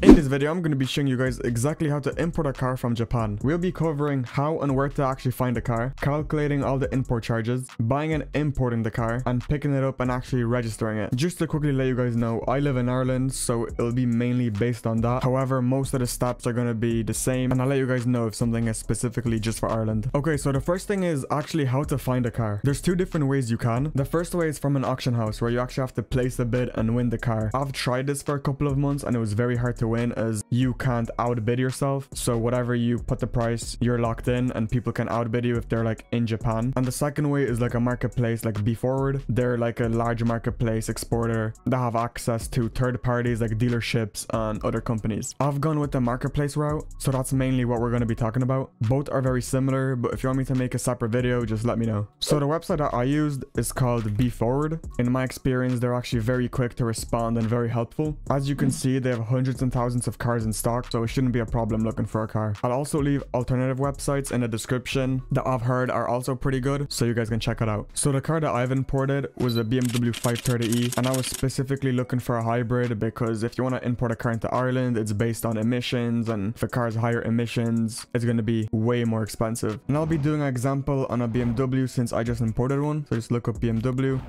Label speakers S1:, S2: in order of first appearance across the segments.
S1: In this video, I'm going to be showing you guys exactly how to import a car from Japan. We'll be covering how and where to actually find a car, calculating all the import charges, buying and importing the car, and picking it up and actually registering it. Just to quickly let you guys know, I live in Ireland, so it'll be mainly based on that. However, most of the steps are going to be the same, and I'll let you guys know if something is specifically just for Ireland. Okay, so the first thing is actually how to find a car. There's two different ways you can. The first way is from an auction house, where you actually have to place a bid and win the car. I've tried this for a couple of months, and it was very hard to win as you can't outbid yourself. So whatever you put the price, you're locked in and people can outbid you if they're like in Japan. And the second way is like a marketplace like BeForward. They're like a large marketplace exporter that have access to third parties like dealerships and other companies. I've gone with the marketplace route, so that's mainly what we're going to be talking about. Both are very similar, but if you want me to make a separate video, just let me know. So the website that I used is called BeForward. In my experience, they're actually very quick to respond and very helpful. As you can see, they have hundreds and thousands of cars in stock, so it shouldn't be a problem looking for a car. I'll also leave alternative websites in the description that I've heard are also pretty good, so you guys can check it out. So the car that I've imported was a BMW 530e, and I was specifically looking for a hybrid because if you want to import a car into Ireland, it's based on emissions, and if a car has higher emissions, it's going to be way more expensive. And I'll be doing an example on a BMW since I just imported one. So just look up BMW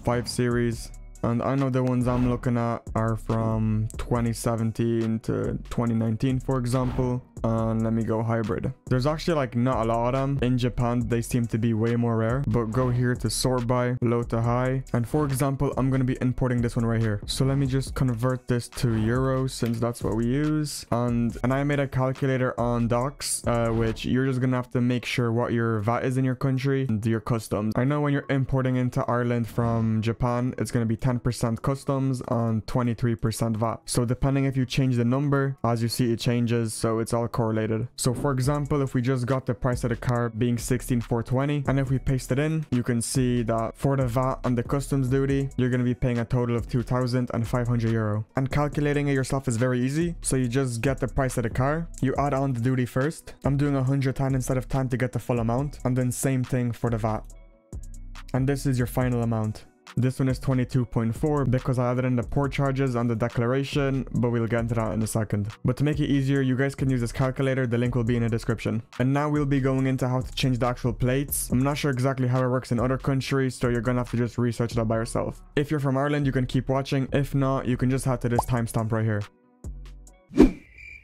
S1: 5 Series. And I know the ones I'm looking at are from 2017 to 2019, for example. And let me go hybrid. There's actually like not a lot of them. In Japan, they seem to be way more rare. But go here to sort by, low to high. And for example, I'm going to be importing this one right here. So let me just convert this to euros since that's what we use. And I made a calculator on docs, which you're just going to have to make sure what your VAT is in your country and your customs. I know when you're importing into Ireland from Japan, it's going to be 10% customs and 23% VAT. So depending if you change the number, as you see, it changes. So it's all correlated. So for example, if we just got the price of the car being 16,420, and if we paste it in, you can see that for the VAT and the customs duty, you're going to be paying a total of 2,500 euro. And calculating it yourself is very easy. So you just get the price of the car, you add on the duty first. I'm doing 110 instead of 10 to get the full amount, and then same thing for the VAT. And this is your final amount. This one is 22.4 because I added in the port charges on the declaration, but we'll get into that in a second. But to make it easier, you guys can use this calculator. The link will be in the description. And now we'll be going into how to change the actual plates. I'm not sure exactly how it works in other countries, so you're gonna have to just research that by yourself. If you're from Ireland, you can keep watching. If not, you can just head to this timestamp right here.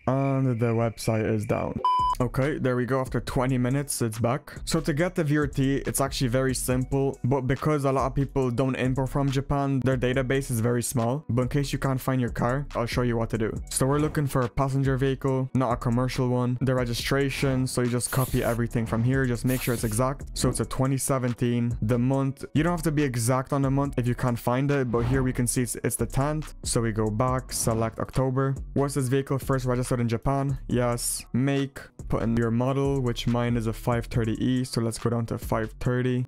S1: And the website is down. Okay, there we go. After 20 minutes, it's back. So to get the VRT, it's actually very simple, but because a lot of people don't import from Japan, their database is very small. But in case you can't find your car, I'll show you what to do. So we're looking for a passenger vehicle, not a commercial one. The registration, so you just copy everything from here. Just make sure it's exact. So it's a 2017. The month, you don't have to be exact on the month if you can't find it, but here we can see it's the 10th. So we go back, select October. Was this vehicle first registered in Japan? Yes. Make. Put in your model, which mine is a 530e, so let's go down to 530.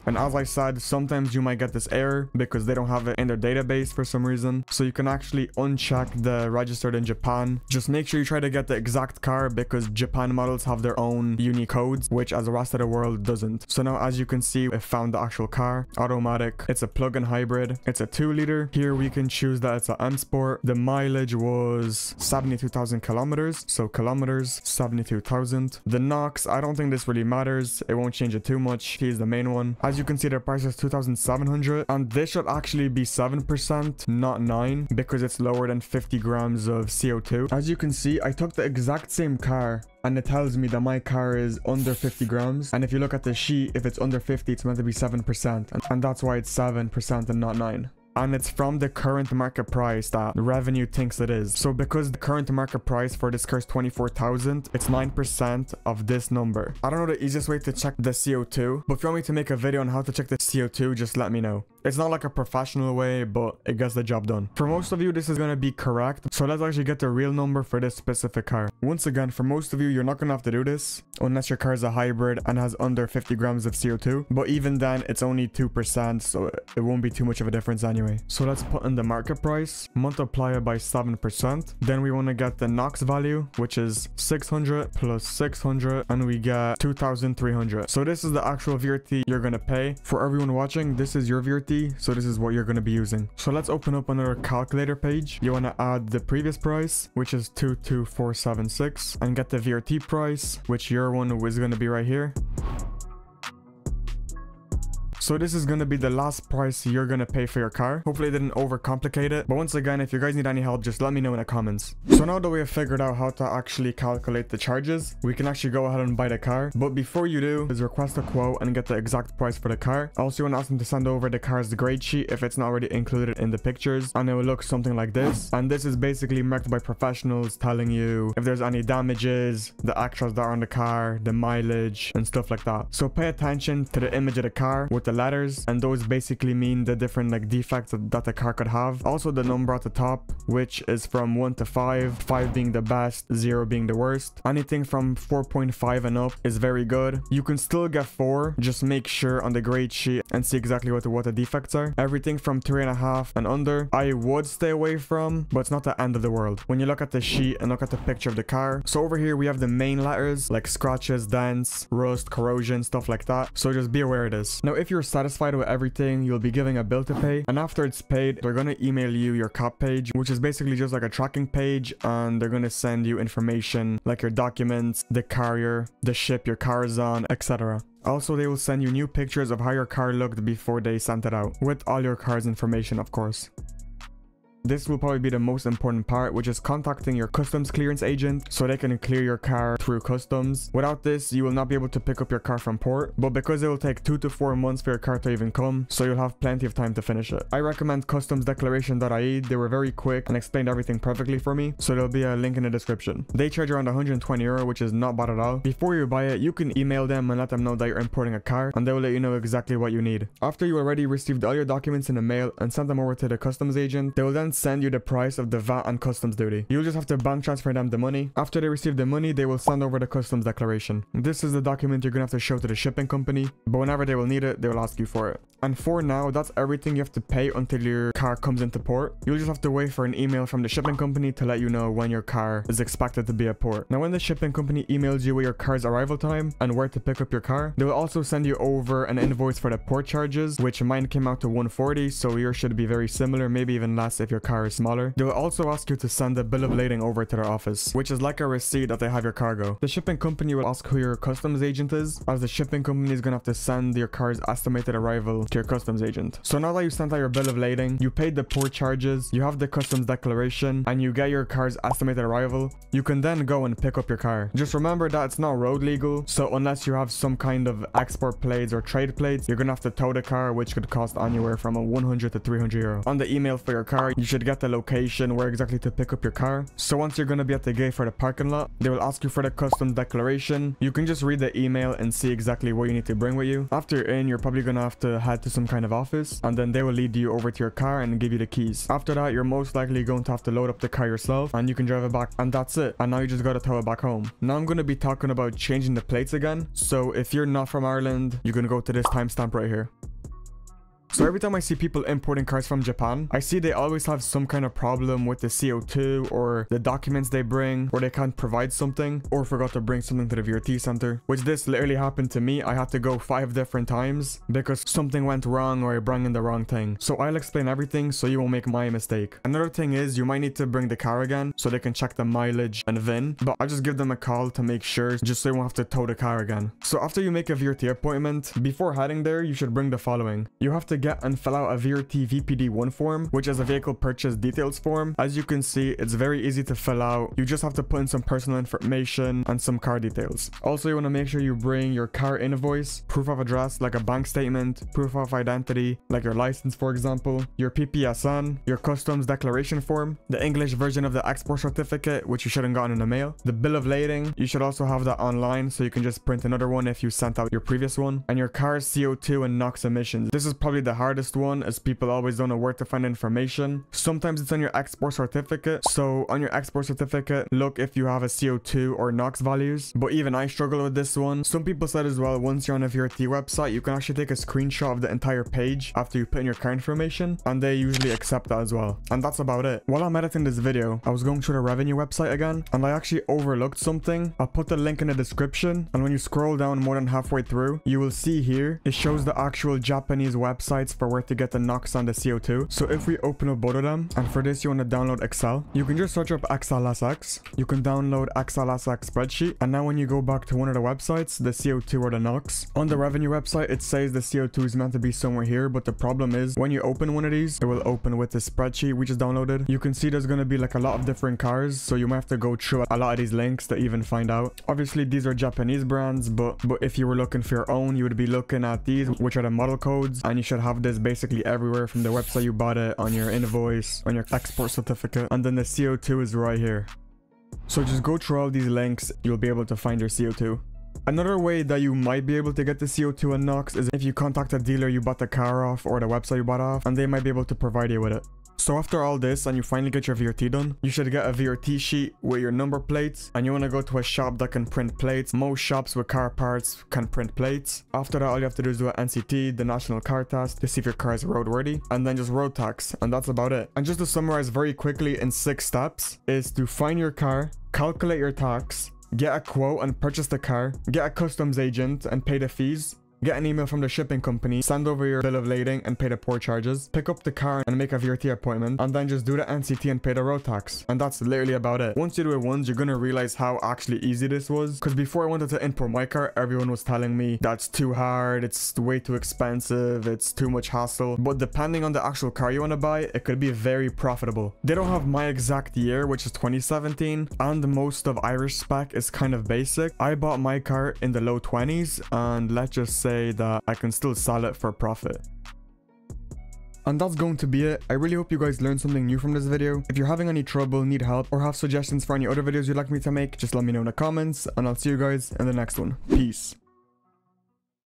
S1: And as I said, sometimes you might get this error because they don't have it in their database for some reason. So you can actually uncheck the registered in Japan. Just make sure you try to get the exact car because Japan models have their own unique codes, which as the rest of the world doesn't. So now as you can see, it found the actual car. Automatic. It's a plug-in hybrid. It's a 2-liter. Here we can choose that it's an M Sport. The mileage was 72,000 kilometers. So kilometers, 72,000. The NOx, I don't think this really matters. It won't change it too much. He's the main one. As you can see, the price is 2,700, and this should actually be 7%, not 9, because it's lower than 50 grams of CO2. As you can see, I took the exact same car, and it tells me that my car is under 50 grams. And if you look at the sheet, if it's under 50, it's meant to be 7%, and that's why it's 7% and not 9. And it's from the current market price that the revenue thinks it is. So because the current market price for this car is 24,000, it's 9% of this number. I don't know the easiest way to check the CO2, but if you want me to make a video on how to check the CO2, just let me know. It's not like a professional way, but it gets the job done. For most of you, this is going to be correct. So let's actually get the real number for this specific car. Once again, for most of you, you're not going to have to do this unless your car is a hybrid and has under 50 grams of CO2. But even then, it's only 2%, so it won't be too much of a difference anyway. anyway. So let's put in the market price, multiply it by 7%. Then we want to get the NOx value, which is 600 plus 600, and we get 2,300. So this is the actual VRT you're going to pay. For everyone watching, this is your VRT, so this is what you're going to be using. So let's open up another calculator page. You want to add the previous price, which is 22476, and get the VRT price, which your one is going to be right here. So this is going to be the last price you're going to pay for your car. Hopefully I didn't overcomplicate it. But once again, if you guys need any help, just let me know in the comments. So now that we have figured out how to actually calculate the charges, we can actually go ahead and buy the car. But before you do, is request a quote and get the exact price for the car. Also, you want to ask them to send over the car's grade sheet if it's not already included in the pictures. And it will look something like this. And this is basically marked by professionals telling you if there's any damages, the extras that are on the car, the mileage, and stuff like that. So pay attention to the image of the car with the letters, and those basically mean the different like defects that the car could have. Also the number at the top, which is from 1 to 5, 5 being the best, 0 being the worst. Anything from 4.5 and up is very good. You can still get 4, just make sure on the grade sheet and see exactly what the defects are. Everything from 3.5 and under I would stay away from, but it's not the end of the world when you look at the sheet and look at the picture of the car. So over here we have the main letters like scratches, dents, rust, corrosion, stuff like that. So just be aware of this. Now if you're satisfied with everything, you'll be giving a bill to pay, and after it's paid, they're going to email you your COP page, which is basically just like a tracking page, and they're going to send you information like your documents, the carrier, the ship your car is on, etc. Also, they will send you new pictures of how your car looked before they sent it out, with all your car's information, of course. This will probably be the most important part, which is contacting your customs clearance agent so they can clear your car through customs. Without this, you will not be able to pick up your car from port, but because it will take 2 to 4 months for your car to even come, so you'll have plenty of time to finish it. I recommend customsdeclaration.ie. They were very quick and explained everything perfectly for me, so there'll be a link in the description. They charge around 120 euro, which is not bad at all. Before you buy it, you can email them and let them know that you're importing a car, and they will let you know exactly what you need. After you already received all your documents in the mail and sent them over to the customs agent, they will then send you the price of the VAT and customs duty. You'll just have to bank transfer them the money. After they receive the money, they will send over the customs declaration. This is the document you're gonna have to show to the shipping company, but whenever they will need it, they will ask you for it. And for now, that's everything you have to pay until your car comes into port. You'll just have to wait for an email from the shipping company to let you know when your car is expected to be at port. Now, when the shipping company emails you with your car's arrival time and where to pick up your car, they will also send you over an invoice for the port charges, which mine came out to 140, so yours should be very similar, maybe even less if your car is smaller. They will also ask you to send a bill of lading over to their office, which is like a receipt that they have your cargo. The shipping company will ask who your customs agent is, as the shipping company is gonna have to send your car's estimated arrival to your customs agent. So now that you sent out your bill of lading, you paid the port charges, you have the customs declaration, and you get your car's estimated arrival, you can then go and pick up your car. Just remember that it's not road legal, so unless you have some kind of export plates or trade plates, you're gonna have to tow the car, which could cost anywhere from 100 to 300 euro. On the email for your car, you should get the location where exactly to pick up your car. So once you're gonna be at the gate for the parking lot, they will ask you for the customs declaration. You can just read the email and see exactly what you need to bring with you. After you're in, you're probably gonna have to head to some kind of office, and then they will lead you over to your car and give you the keys. After that, you're most likely going to have to load up the car yourself, and you can drive it back, and that's it. And now you just gotta tow it back home. Now I'm gonna be talking about changing the plates again, so if you're not from Ireland, you're gonna go to this timestamp right here. So every time I see people importing cars from Japan, I see they always have some kind of problem with the CO2 or the documents they bring, or they can't provide something, or forgot to bring something to the VRT center, which this literally happened to me. I had to go 5 different times because something went wrong or I brought in the wrong thing. So I'll explain everything so you won't make my mistake. Another thing is you might need to bring the car again so they can check the mileage and VIN, but I'll just give them a call to make sure, just so you won't have to tow the car again. So after you make a VRT appointment, before heading there, you should bring the following. You have to get and fill out a VRT VPD1 form, which is a vehicle purchase details form. As you can see, it's very easy to fill out. You just have to put in some personal information and some car details. Also, you want to make sure you bring your car invoice, proof of address like a bank statement, proof of identity like your license for example, your PPSN, your customs declaration form, the English version of the export certificate, which you shouldn't gotten in the mail, the bill of lading. You should also have that online, so you can just print another one if you sent out your previous one, and your car's CO2 and NOx emissions. This is probably the hardest one, as people always don't know where to find information. Sometimes it's on your export certificate. So on your export certificate, look if you have a CO2 or NOx values. But even I struggle with this one. Some people said as well, once you're on a VRT website, you can actually take a screenshot of the entire page after you put in your car information, and they usually accept that as well. And that's about it. While I'm editing this video, I was going through the revenue website again, and I actually overlooked something. I'll put the link in the description, and when you scroll down more than halfway through, you will see here, it shows the actual Japanese websites for where to get the NOx and the CO2. So if we open up both of them, and for this you want to download Excel, you can just search up XLSX. You can download XLSX spreadsheet, and now when you go back to one of the websites, the CO2 or the NOx, on the revenue website, it says the CO2 is meant to be somewhere here, but the problem is when you open one of these, it will open with the spreadsheet we just downloaded. You can see there's going to be like a lot of different cars, so you might have to go through a lot of these links to even find out. Obviously these are Japanese brands, but if you were looking for your own, you would be looking at these, which are the model codes, and you should have this basically everywhere from the website you bought it, on your invoice, on your export certificate, and then the CO2 is right here. So just go through all these links, you'll be able to find your CO2. Another way that you might be able to get the CO2 and NOx is if you contact a dealer you bought the car off or the website you bought off, and they might be able to provide you with it. So after all this and you finally get your VRT done, you should get a VRT sheet with your number plates, and you want to go to a shop that can print plates. Most shops with car parts can print plates. After that, all you have to do is do an NCT, the national car test, to see if your car is roadworthy, and then just road tax, and that's about it. And just to summarize very quickly in 6 steps is to find your car, calculate your tax, get a quote and purchase the car, get a customs agent and pay the fees, get an email from the shipping company, send over your bill of lading and pay the port charges, pick up the car and make a VRT appointment, and then just do the NCT and pay the road tax. And that's literally about it. Once you do it once, you're gonna realize how actually easy this was, because before I wanted to import my car, everyone was telling me that's too hard, it's way too expensive, it's too much hassle. But depending on the actual car you want to buy, it could be very profitable. They don't have my exact year, which is 2017, and most of Irish spec is kind of basic. I bought my car in the low 20s, and let's just say that I can still sell it for profit. And that's going to be it. I really hope you guys learned something new from this video. If you're having any trouble, need help, or have suggestions for any other videos you'd like me to make, just let me know in the comments, and I'll see you guys in the next one. Peace.